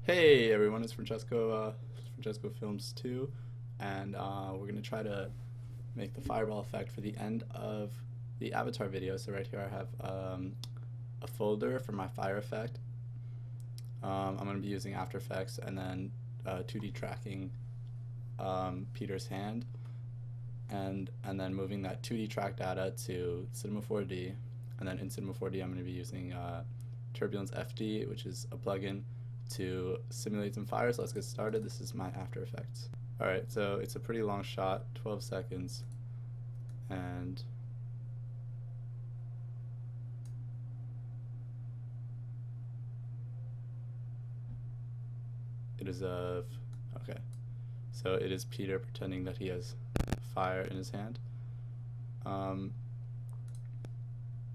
Hey everyone, it's Francesco, Francesco Films 2, and we're going to try to make the fireball effect for the end of the avatar video. So right here I have a folder for my fire effect. I'm going to be using After Effects and then 2D tracking Peter's hand, and then moving that 2D track data to Cinema 4D, and then in Cinema 4D I'm going to be using Turbulence FD, which is a plugin to simulate some fire. So let's get started. This is my After Effects. Alright, so it's a pretty long shot, 12 seconds, and it is okay, so it is Peter pretending that he has fire in his hand.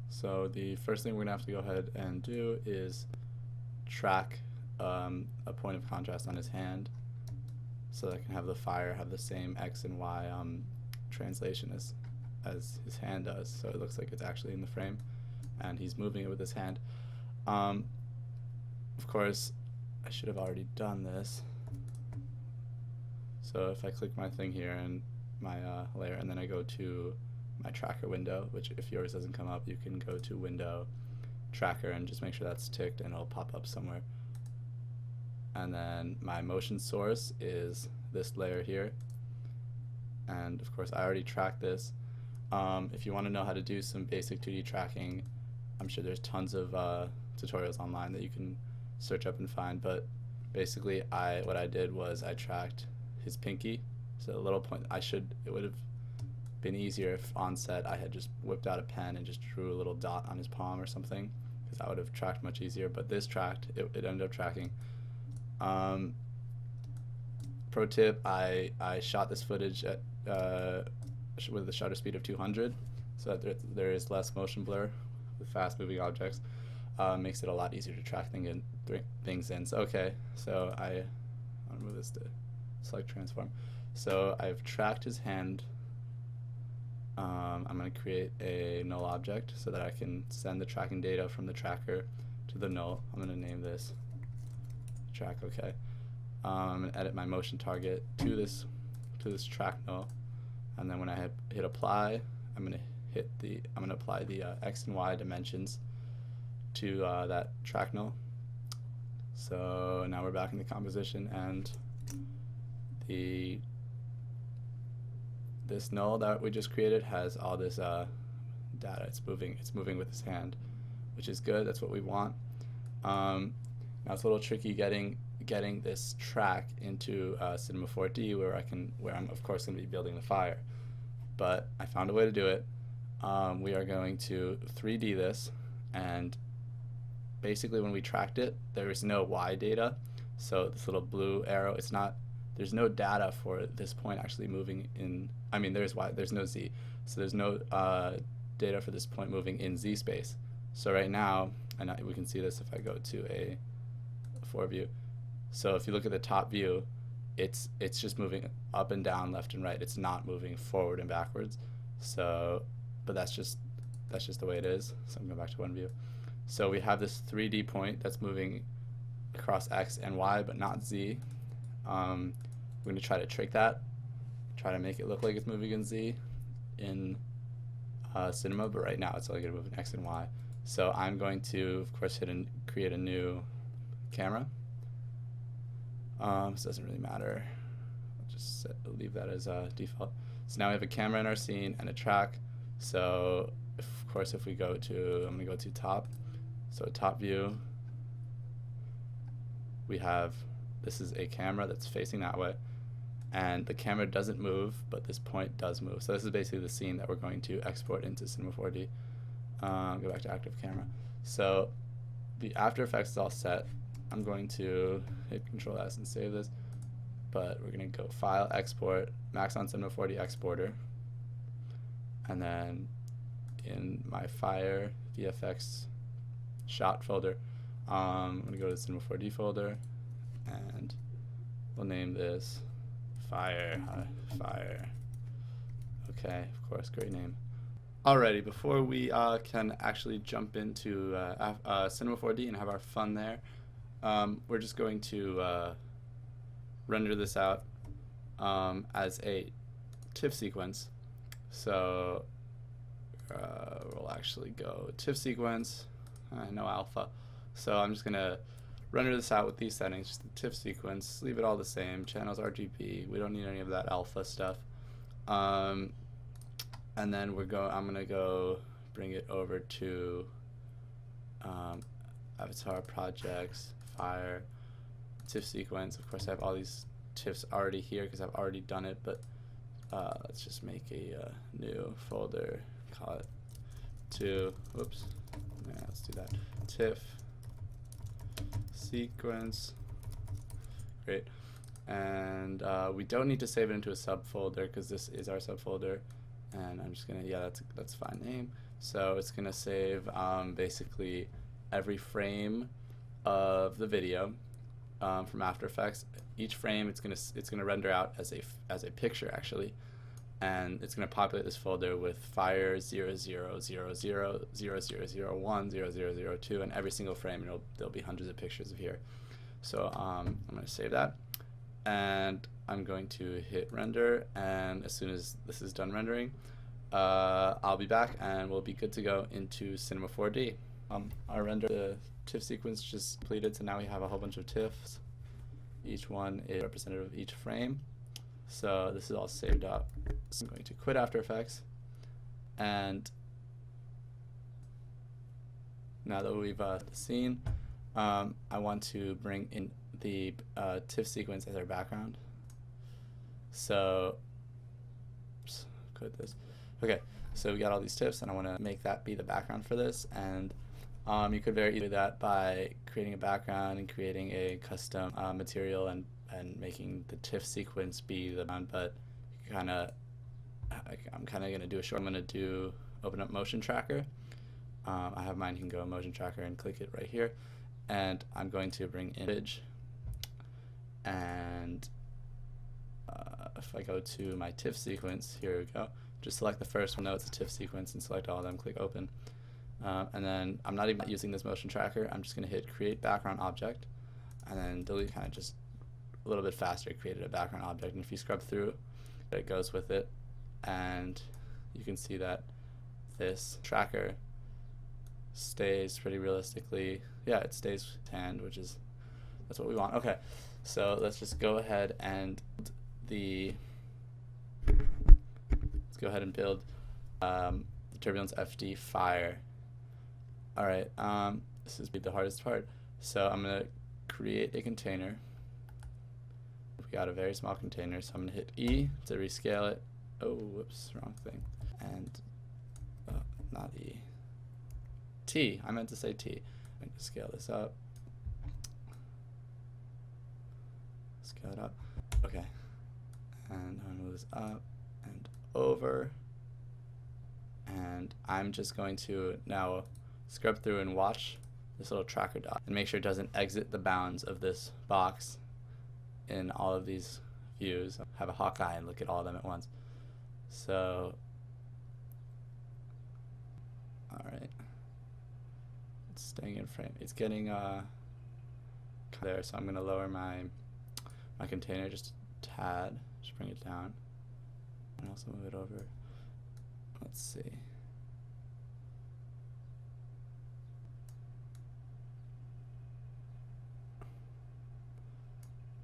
So the first thing we're gonna have to go ahead and do is track a point of contrast on his hand, so that I can have the fire have the same X and Y translation as his hand does, so it looks like it's actually in the frame and he's moving it with his hand. Of course, I should have already done this. So if I click my thing here and my layer, and then I go to my tracker window, which if yours doesn't come up, you can go to window, tracker, and just make sure that's ticked and it'll pop up somewhere. And then my motion source is this layer here, and of course I already tracked this. If you want to know how to do some basic 2D tracking, I'm sure there's tons of tutorials online that you can search up and find, but basically what I did was I tracked his pinky, so a little point. It would have been easier if on set I had just whipped out a pen and just drew a little dot on his palm or something, because that would have tracked much easier, but this tracked, it ended up tracking. Pro tip, I shot this footage at with a shutter speed of 200, so that there is less motion blur with fast moving objects. Makes it a lot easier to track things in. So, okay, so I'll move this to select transform. So I've tracked his hand. I'm going to create a null object so that I can send the tracking data from the tracker to the null. I'm going to name this track. Okay. I'm going to edit my motion target to this track null, and then when I hit apply, I'm going to apply the X and Y dimensions to that track null. So now we're back in the composition, and this null that we just created has all this data. It's moving with his hand, which is good. That's what we want. Now it's a little tricky getting this track into Cinema 4D, where I'm of course going to be building the fire, but I found a way to do it. We are going to 3D this, and basically when we tracked it, there is no Y data. So this little blue arrow, there's no data for this point actually moving in. I mean, there's Y, there's no Z, so there's no data for this point moving in Z space. So right now, and we can see this if I go to a 4 view. So if you look at the top view, it's just moving up and down, left and right. It's not moving forward and backwards. So, but that's just the way it is. So I'm going back to 1 view. So we have this 3D point that's moving across X and Y, but not Z. We're going to try to trick that, try to make it look like it's moving in Z in Cinema, but right now it's only going to move in X and Y. So I'm going to, of course, create a new camera. This doesn't really matter. I'll just leave that as default. So now we have a camera in our scene and a track. So of course, if we go to, I'm going to go to top. So top view, we have, this is a camera that's facing that way, and the camera doesn't move, but this point does move. So this is basically the scene that we're going to export into Cinema 4D. Go back to active camera. So the After Effects is all set. I'm going to hit Control S and save this, but we're going to go File, Export, Max on Cinema 4D Exporter, and then in my Fire VFX shot folder, I'm going to go to the Cinema 4D folder, and we'll name this Fire. Okay, of course, great name. Alrighty, before we can actually jump into Cinema 4D and have our fun there, we're just going to render this out as a TIFF sequence. So we'll actually go TIFF sequence, no alpha. So I'm just gonna render this out with these settings, just the TIFF sequence, leave it all the same, channels RGB, we don't need any of that alpha stuff. And then I'm gonna go bring it over to Avatar Projects, Fire, TIFF sequence. Of course I have all these TIFFs already here because I've already done it, but let's just make a new folder, call it whoops, yeah, let's do that, TIFF sequence. Great. And we don't need to save it into a subfolder because this is our subfolder, and I'm just gonna, yeah, that's a fine name. So it's gonna save basically every frame of the video from After Effects. Each frame it's gonna render out as a picture actually, and it's gonna populate this folder with fire 0000 0001 0002, and every single frame there'll be hundreds of pictures of here. So I'm gonna save that, and I'm going to hit render, and as soon as this is done rendering, I'll be back and we'll be good to go into Cinema 4D. Our render, the TIFF sequence just completed, so now we have a whole bunch of TIFFs. Each one is representative of each frame. So this is all saved up. So I'm going to quit After Effects, and now that we've the scene, I want to bring in the TIFF sequence as our background. So quit this. Okay, so we got all these TIFFs, and I want to make that be the background for this. And you could very easily do that by creating a background and creating a custom material and making the TIFF sequence be the background. But I'm kind of going to do a short. I'm going to open up Motion Tracker. I have mine. You can go to Motion Tracker and click it right here. And I'm going to bring image. And if I go to my TIFF sequence, here we go. Just select the first one, know it's a TIFF sequence, and select all of them, click open. And then I'm not even using this motion tracker. I'm just going to hit create background object, and then delete, kind of just a little bit faster, created a background object. And if you scrub through, it goes with it, and you can see that this tracker stays pretty realistically. Yeah, it stays hand, that's what we want. Okay, so let's just go ahead and build the Turbulence FD Fire. All right, this is the hardest part. So I'm gonna create a container. We got a very small container, so I'm gonna hit E to rescale it. Oh, whoops, wrong thing. And not E. T. I meant to say T. I'm gonna scale this up. Scale it up. Okay. And I'm gonna move this up and over. And I'm just going to now scrub through and watch this little tracker dot and make sure it doesn't exit the bounds of this box in all of these views. Have a hawk eye and look at all of them at once. So, alright. It's staying in frame. It's getting there, so I'm going to lower my container just a tad. Just bring it down. And also move it over. Let's see.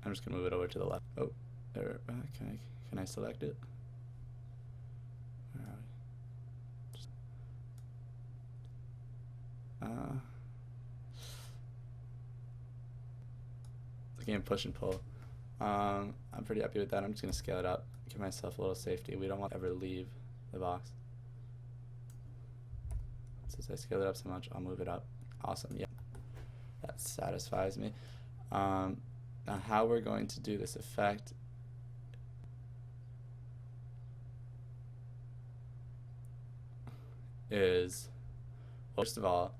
I'm just gonna move it over to the left. Oh, there. Can I select it? Where are we? Just, it's a game of push and pull. I'm pretty happy with that. I'm just gonna scale it up, give myself a little safety. We don't want to ever leave the box. Since I scaled it up so much, I'll move it up. Awesome. Yeah, that satisfies me. Now how we're going to do this effect is, well, first of all,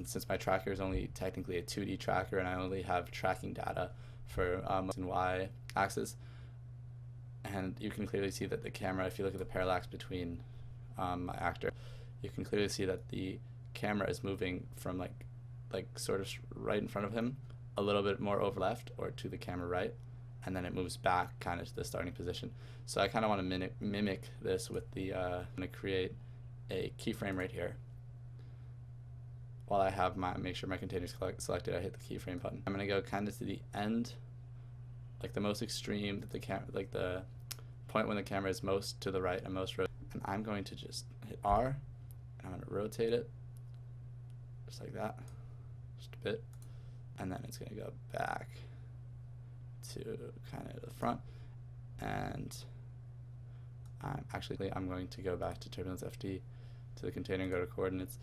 since my tracker is only technically a 2D tracker and I only have tracking data for X and Y axis, and you can clearly see that the camera, if you look at the parallax between my actor, you can clearly see that the camera is moving from like like sort of right in front of him, a little bit more over left or to the camera right, and then it moves back kind of to the starting position. So I kind of want to mimic this with the, I'm going to create a keyframe right here. While I have make sure my container is selected, I hit the keyframe button. I'm going to go kind of to the end, like the most extreme, like the point when the camera is most to the right and most rotated. And I'm going to just hit R, and I'm going to rotate it, just like that, just a bit, and then it's going to go back to kind of the front, and I'm going to go back to Turbulence FD to the container and go to coordinates,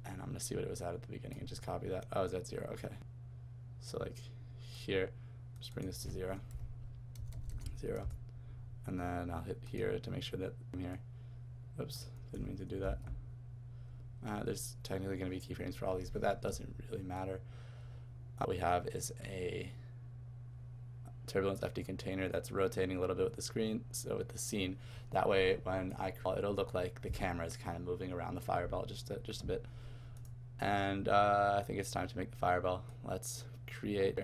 and I'm going to see what it was at the beginning and just copy that. Oh, it's at 0, okay. So like here, just bring this to 0, 0, and then I'll hit here to make sure that I'm here. Oops, didn't mean to do that. There's technically going to be keyframes for all these, but that doesn't really matter. What we have is a Turbulence FD container that's rotating a little bit with the screen, so with the scene. That way, when I crawl, it'll look like the camera is kind of moving around the fireball just a bit. And I think it's time to make the fireball. Let's create.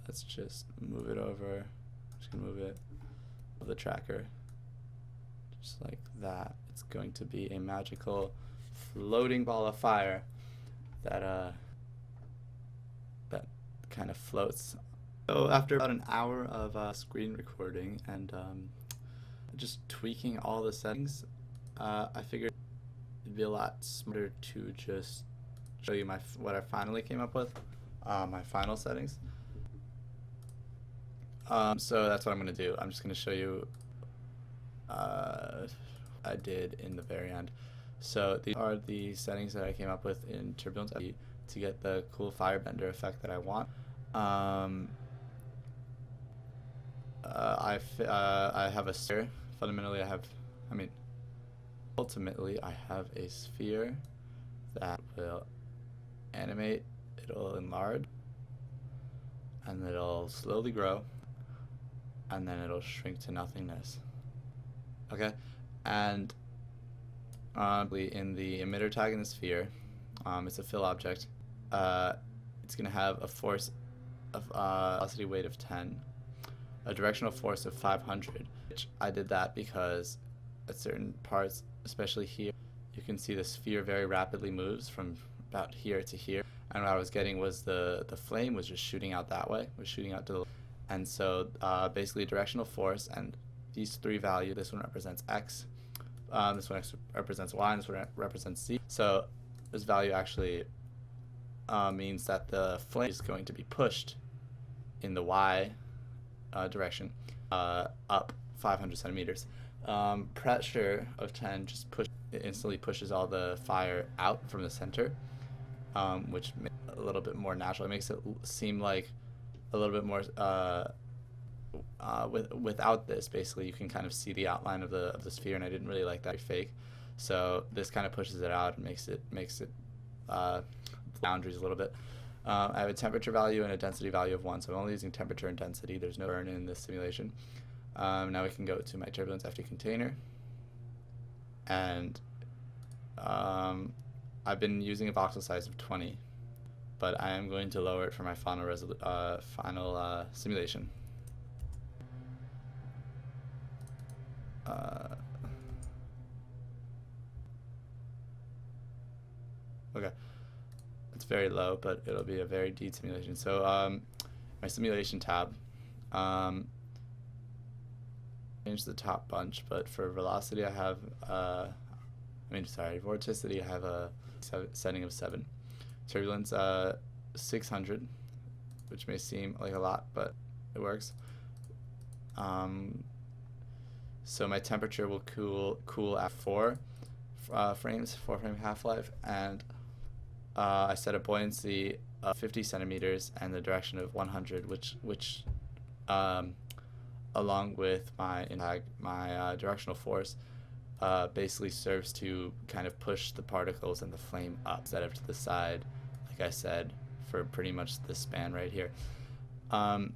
Let's just move it over. Just gonna move it of the tracker, just like that. It's going to be a magical floating ball of fire that that kind of floats. So after about an hour of screen recording and just tweaking all the settings, I figured it'd be a lot smarter to just show you what I finally came up with, my final settings. So that's what I'm going to do. I'm just going to show you I did in the very end. So these are the settings that I came up with in Turbulence FD to get the cool firebender effect that I want. I have a sphere. Fundamentally, ultimately, I have a sphere that will animate, it'll enlarge, and it'll slowly grow, and then it'll shrink to nothingness. Okay, and in the emitter tag in the sphere, it's a fill object. It's going to have a force of velocity weight of 10, a directional force of 500. Which I did that because at certain parts, especially here, you can see the sphere very rapidly moves from about here to here. And what I was getting was the flame was just shooting out that way, was shooting out to the. And so basically directional force and these three values, this one represents X, this one represents Y, and this one represents Z. So this value actually means that the flame is going to be pushed in the Y direction up 500 centimeters. Pressure of 10 just instantly pushes all the fire out from the center, which makes it a little bit more natural. It makes it seem like a little bit more without this, basically you can kind of see the outline of the sphere, and I didn't really like that fake. So this kind of pushes it out and makes it boundaries a little bit. I have a temperature value and a density value of 1, so I'm only using temperature and density. There's no burn in this simulation. Now we can go to my Turbulence FD container, and I've been using a voxel size of 20, but I am going to lower it for my final simulation. Okay, it's very low, but it'll be a very deep simulation. So my simulation tab, change the top bunch, but for velocity I have, vorticity I have a setting of 7. Turbulence 600, which may seem like a lot, but it works. So my temperature will cool at 4 frames, 4-frame half-life, and I set a buoyancy of 50 centimeters and the direction of 100, which along with my directional force, basically serves to kind of push the particles and the flame up instead of to the side, like I said, for pretty much this span right here. My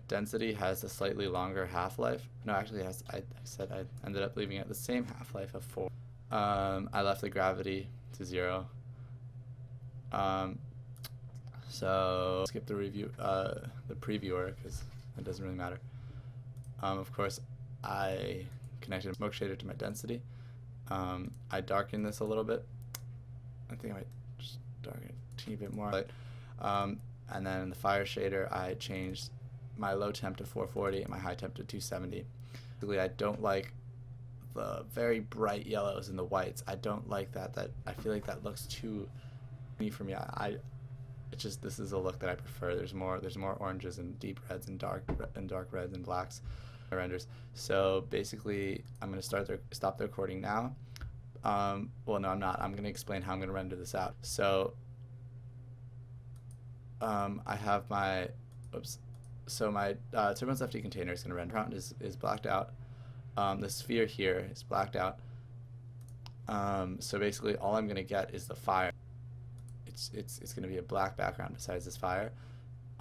density has a slightly longer half-life. No, actually, I ended up leaving it the same half-life of 4. I left the gravity to 0. So skip the previewer because it doesn't really matter. Of course, I connected smoke shader to my density. I darkened this a little bit. I think I might just darken it a teeny bit more. And then in the fire shader, I changed my low temp to 440 and my high temp to 270. Basically, I don't like the very bright yellows and the whites. I don't like that. I feel like that looks too me for me. It's just, this is a look that I prefer. There's more oranges and deep reds and dark reds and blacks renders. So basically, I'm gonna stop the recording now. Well, no, I'm not. I'm gonna explain how I'm gonna render this out. So I have my my Turbulence FD container is gonna render. Front is blacked out. The sphere here is blacked out. So basically, all I'm gonna get is the fire. It's going to be a black background besides this fire.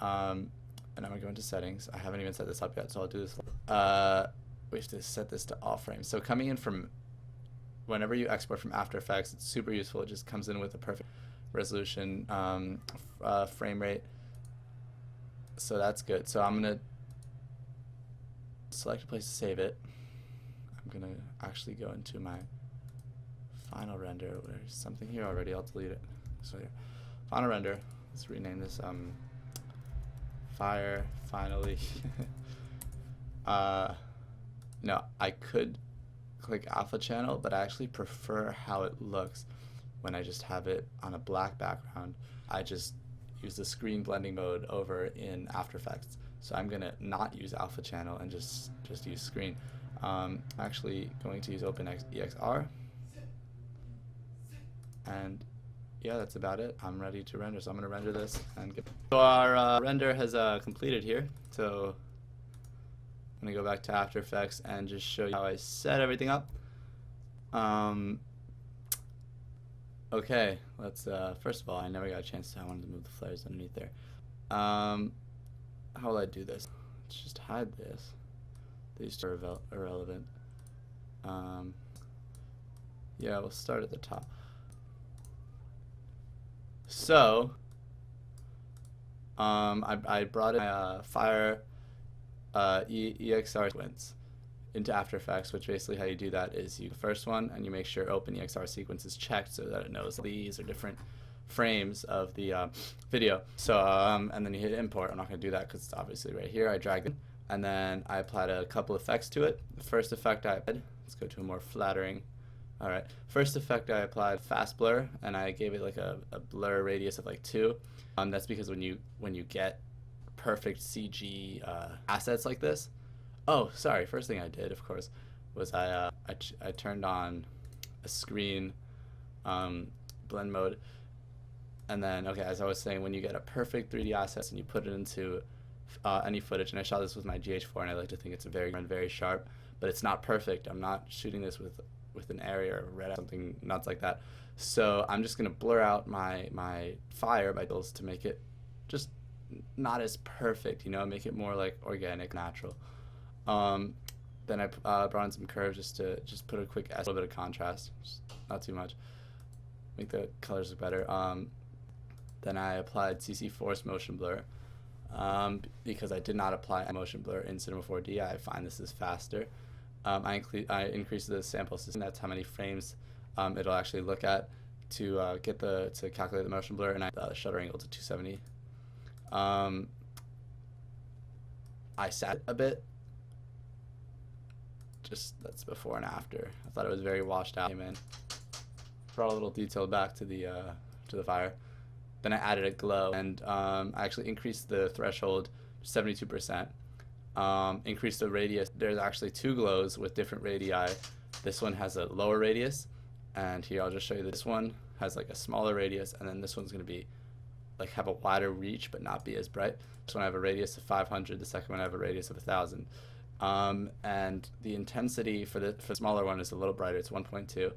And I'm going to go into settings. I haven't even set this up yet, so I'll do this. We have to set this to all frames. So coming in from, whenever you export from After Effects, it's super useful. It just comes in with a perfect resolution, frame rate. So that's good. So I'm going to select a place to save it. I'm going to actually go into my final render. There's something here already. I'll delete it. So here, final render. Let's rename this fire finally. No, I could click alpha channel, but I actually prefer how it looks when I just have it on a black background. I just use the screen blending mode over in After Effects. So I'm gonna not use alpha channel and just use screen. I'm actually going to use OpenEXR, and yeah, that's about it. I'm ready to render, so I'm going to render this and get. So our render has completed here. So I'm going to go back to After Effects and just show you how I set everything up. Okay, let's first of all, I never got a chance to. I wanted to move the flares underneath there. How will I do this? Let's just hide this. These are irrelevant. Yeah, we'll start at the top. So, I brought in my fire EXR sequence into After Effects, which basically how you do that is you the first one and you make sure Open EXR sequence is checked so that it knows these are different frames of the video. So, and then you hit import. I'm not going to do that because it's obviously right here. I dragged it, and then I applied a couple effects to it. The first effect I applied, let's go to a more flattering. Alright, first effect I applied fast blur, and I gave it like a blur radius of like 2. That's because when you get perfect CG assets like this. Oh, sorry, first thing I did, of course, was I turned on a screen blend mode, and then, okay, as I was saying, when you get a perfect 3D assets and you put it into any footage, and I shot this with my GH4, and I like to think it's very sharp, but it's not perfect. I'm not shooting this with an area or red, something nuts like that. So I'm just gonna blur out my fire by tools to make it just not as perfect, you know, make it more like organic, natural. Then I brought in some curves just to put a quick a little bit of contrast, just not too much, make the colors look better. Then I applied CC Force motion blur because I did not apply motion blur in Cinema 4D. I find this is faster. I increased the sample system. That's how many frames it'll actually look at to calculate the motion blur, and I shutter angle to 270. I sat a bit. Just that's before and after. I thought it was very washed out. Came in, brought a little detail back to the fire. Then I added a glow, and I actually increased the threshold to 72%. Increase the radius. There's actually 2 glows with different radii. This one has a lower radius, and here I'll just show you this one has like a smaller radius, and then this one's going to be like have a wider reach but not be as bright. This one I have a radius of 500, the second one I have a radius of 1000. And the intensity for the smaller one is a little brighter, it's 1.2,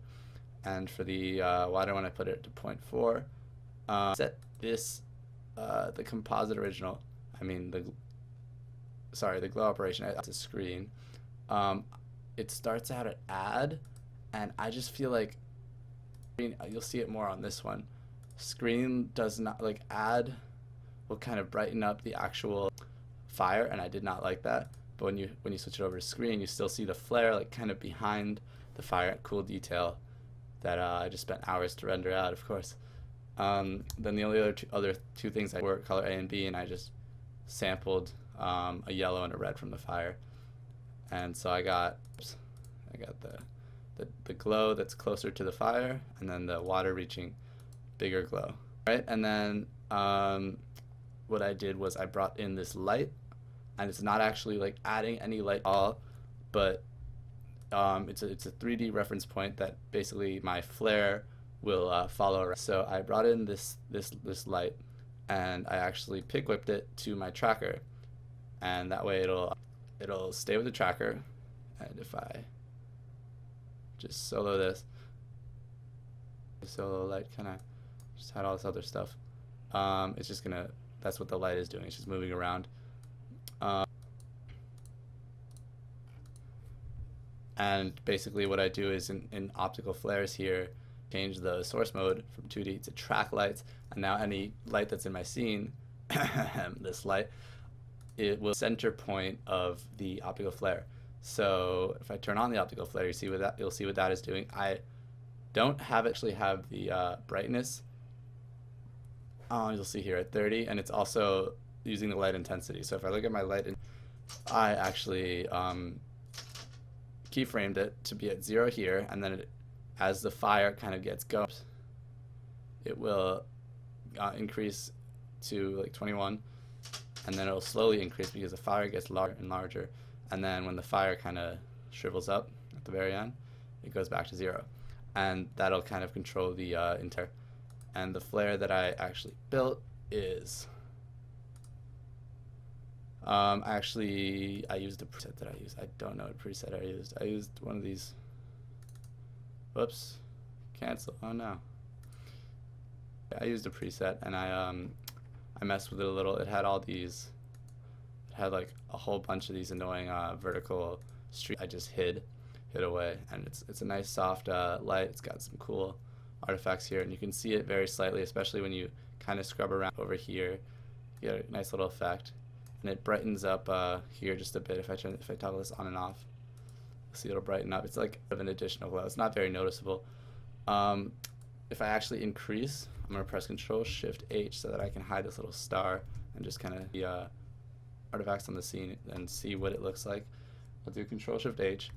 and for the wider one I put it to 0.4. Set this the composite original, I mean the glow operation at the screen. It starts out at add, and I just feel like You'll see it more on this one. Screen does not, like, add will kind of brighten up the actual fire, and I did not like that. But when you switch it over to screen, you still see the flare like kind of behind the fire. Cool detail that I just spent hours to render out, of course. Then the only other two things I were color A and B, and I just sampled a yellow and a red from the fire. And so I got the glow that's closer to the fire, and then the water reaching bigger glow, right? And then what I did was I brought in this light, and it's not actually like adding any light at all, but it's a 3D reference point that basically my flare will follow around. So I brought in this light, and I actually pick whipped it to my tracker, and that way it'll stay with the tracker. And if I just solo this, the solo light kind of just had all this other stuff. It's just gonna, that's what the light is doing. It's just moving around. And basically what I do is in optical flares here, change the source mode from 2D to track lights, and now any light that's in my scene, this light, it will center point of the optical flare. So if I turn on the optical flare, you'll see what that is doing. I don't actually have the brightness. You'll see here at 30, and it's also using the light intensity. So if I look at my light, I actually keyframed it to be at 0 here, and then as the fire kind of gets going, it will increase to like 21, and then it'll slowly increase because the fire gets larger and larger. And then when the fire kind of shrivels up at the very end, it goes back to 0. And that'll kind of control the entire. And the flare that I actually built is, I used a preset that I used. I don't know what preset I used. I used one of these. Whoops, cancel. Oh no. I used a preset, and I messed with it a little. It had all these. It had like a whole bunch of these annoying vertical streaks. I just hid away, and it's a nice soft light. It's got some cool artifacts here, and you can see it very slightly, especially when you kind of scrub around over here. You get a nice little effect, and it brightens up here just a bit. If I toggle this on and off, you'll see it'll brighten up. It's like an additional glow. It's not very noticeable. If I actually increase, I'm gonna press Control Shift H so that I can hide this little star and just kind of the artifacts on the scene and see what it looks like. I'll do Control Shift H.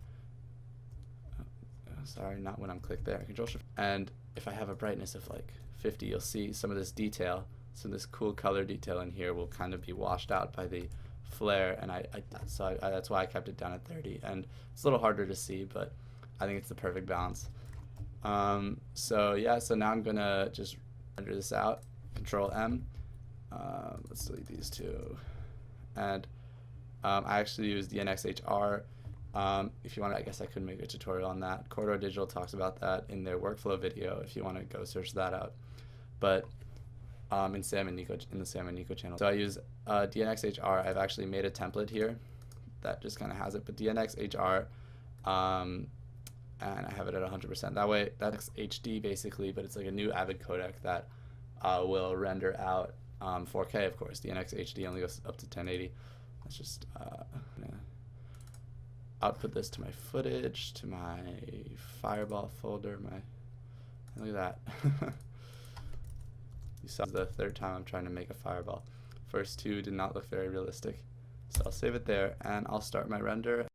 Sorry, not when I'm clicked there. Control Shift. And if I have a brightness of like 50, you'll see some of this detail. So this cool color detail in here will kind of be washed out by the flare, and that's why I kept it down at 30. And it's a little harder to see, but I think it's the perfect balance. So yeah, so now I'm gonna just render this out. Control M. Let's delete these two. And I actually use the NXHR. If you want to, I guess I could make a tutorial on that. Corridor Digital talks about that in their workflow video if you want to go search that out. But in the Sam and Nico channel. So I use DNxHR. I've actually made a template here that just kind of has it, but DNxHR, and I have it at 100%. That way, that's HD basically, but it's like a new Avid codec that will render out 4K, of course. DNxHD only goes up to 1080. Let's just output this to my footage, to my Fireball folder. Look at that. You saw the third time I'm trying to make a Fireball. First two did not look very realistic. So I'll save it there, and I'll start my render.